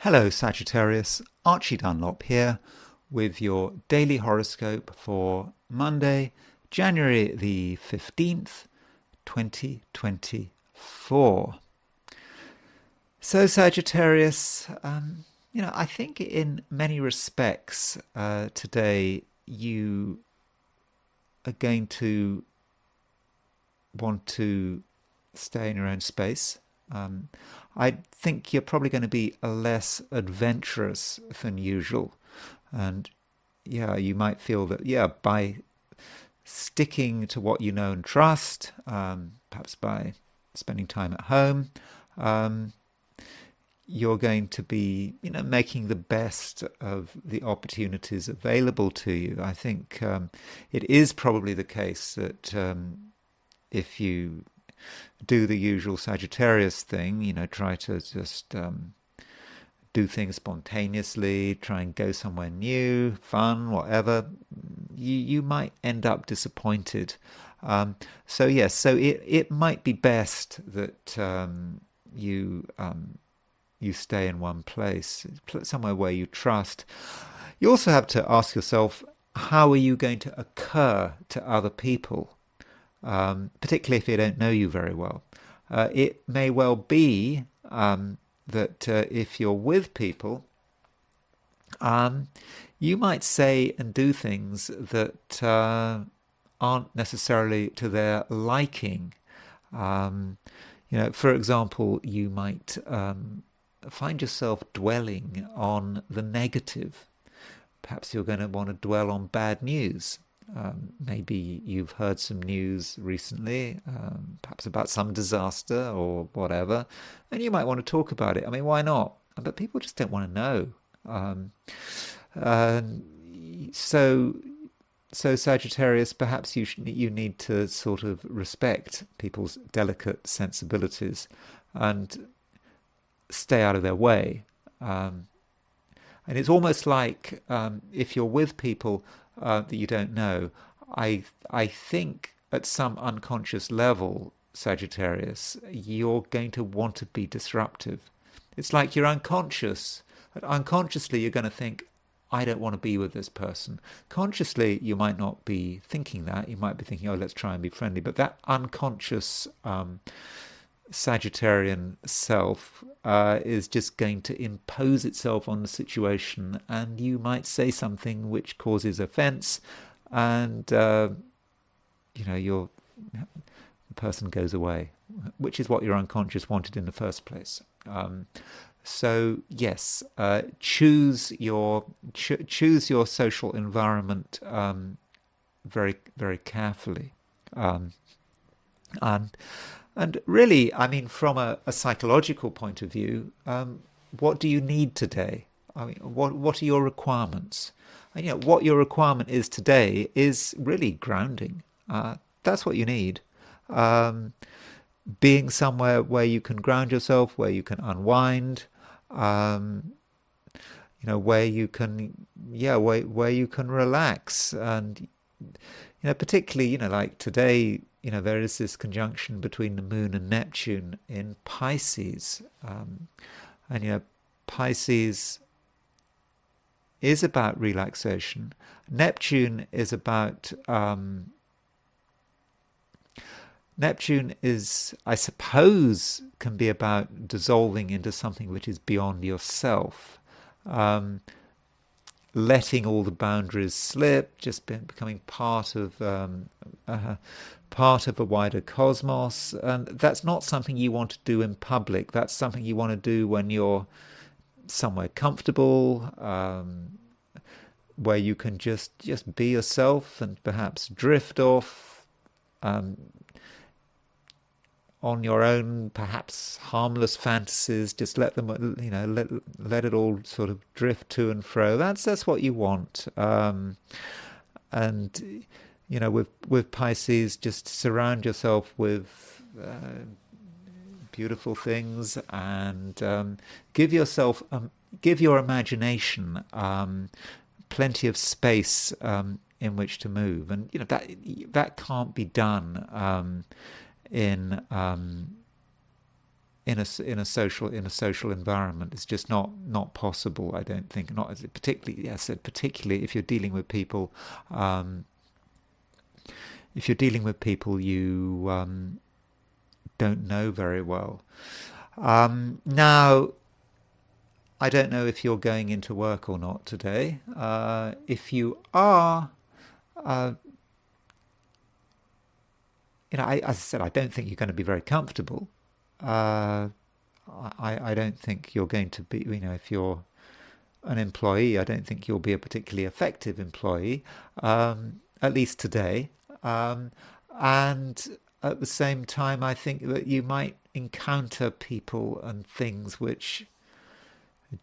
Hello Sagittarius, Archie Dunlop here with your daily horoscope for Monday, January the 15th, 2024. So Sagittarius, I think in many respects today you are going to want to stay in your own space. Um, I think you're probably going to be less adventurous than usual. And yeah, you might feel that, yeah, by sticking to what you know and trust, perhaps by spending time at home, um, you're going to be, making the best of the opportunities available to you. I think it is probably the case that if you do the usual Sagittarius thing, try to just do things spontaneously, try and go somewhere new, fun, whatever, you might end up disappointed. So yes, so it might be best that you stay in one place, somewhere where you trust. You also have to ask yourself, how are you going to occur to other people? Particularly if they don't know you very well. It may well be that if you're with people, you might say and do things that aren't necessarily to their liking. For example, you might find yourself dwelling on the negative. Perhaps you're going to want to dwell on bad news. Maybe you've heard some news recently, perhaps about some disaster or whatever, and you might want to talk about it. I mean, why not? But people just don't want to know. Um, uh, so, so Sagittarius, perhaps you need to sort of respect people's delicate sensibilities and stay out of their way. Um, and it's almost like if you're with people that you don't know, I think at some unconscious level, Sagittarius, you're going to want to be disruptive. It's like you're unconscious. Unconsciously, you're going to think, I don't want to be with this person. Consciously, you might not be thinking that. You might be thinking, oh, let's try and be friendly. But that unconscious Sagittarian self is just going to impose itself on the situation, and you might say something which causes offence, and the person goes away, which is what your unconscious wanted in the first place. So yes, choose your social environment very very carefully. Um, and and really, I mean, from a psychological point of view, what do you need today? I mean, what are your requirements? And, what your requirement is today is really grounding. That's what you need. Um, Being somewhere where you can ground yourself, where you can unwind, um, where you can, yeah, where you can relax, and particularly, like today, there is this conjunction between the moon and Neptune in Pisces. And, Pisces is about relaxation. Neptune is about, Neptune is, I suppose, can be about dissolving into something which is beyond yourself. Um, Letting all the boundaries slip, just becoming part of a wider cosmos, and that's not something you want to do in public. That's something you want to do when you're somewhere comfortable, where you can just be yourself and perhaps drift off um, on your own, perhaps harmless fantasies. Just let them, let it all sort of drift to and fro. That's what you want. And with Pisces, just surround yourself with beautiful things, and give your imagination plenty of space in which to move. And that can't be done in in a social environment. It's just not possible. I don't think. Not as particularly. Yes, I said particularly if you're dealing with people. If you're dealing with people you don't know very well. Now, I don't know if you're going into work or not today. If you are, uh, as I said, I don't think you're going to be very comfortable. Uh, I don't think you're going to be, if you're an employee, I don't think you'll be a particularly effective employee, at least today. Um, and at the same time, I think that you might encounter people and things which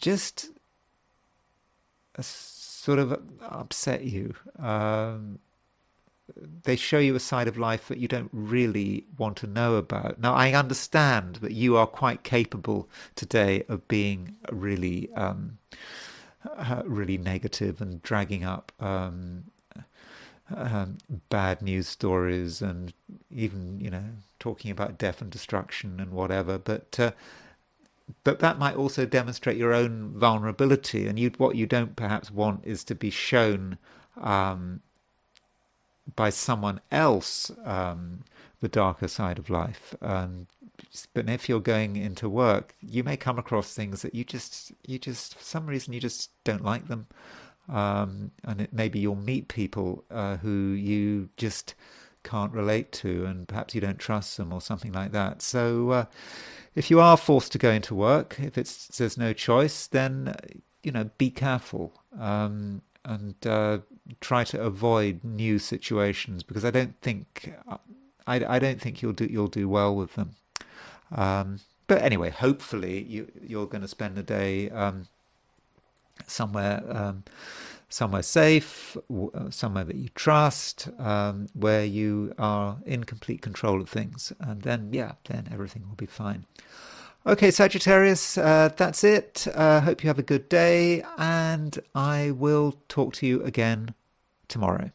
just sort of upset you. They show you a side of life that you don't really want to know about. Now, I understand that you are quite capable today of being really negative and dragging up bad news stories and even, talking about death and destruction and whatever. But that might also demonstrate your own vulnerability. And what you don't perhaps want is to be shown by someone else the darker side of life. But if you're going into work, you may come across things that you just, for some reason, you just don't like them. And maybe you'll meet people who you just can't relate to, and perhaps you don't trust them or something like that. So if you are forced to go into work, if there's no choice, then be careful, and try to avoid new situations, because I don't think you'll do well with them. But anyway, hopefully you're going to spend the day somewhere safe, somewhere that you trust, where you are in complete control of things, and then everything will be fine. Okay, Sagittarius, that's it. Hope you have a good day, and I will talk to you again tomorrow.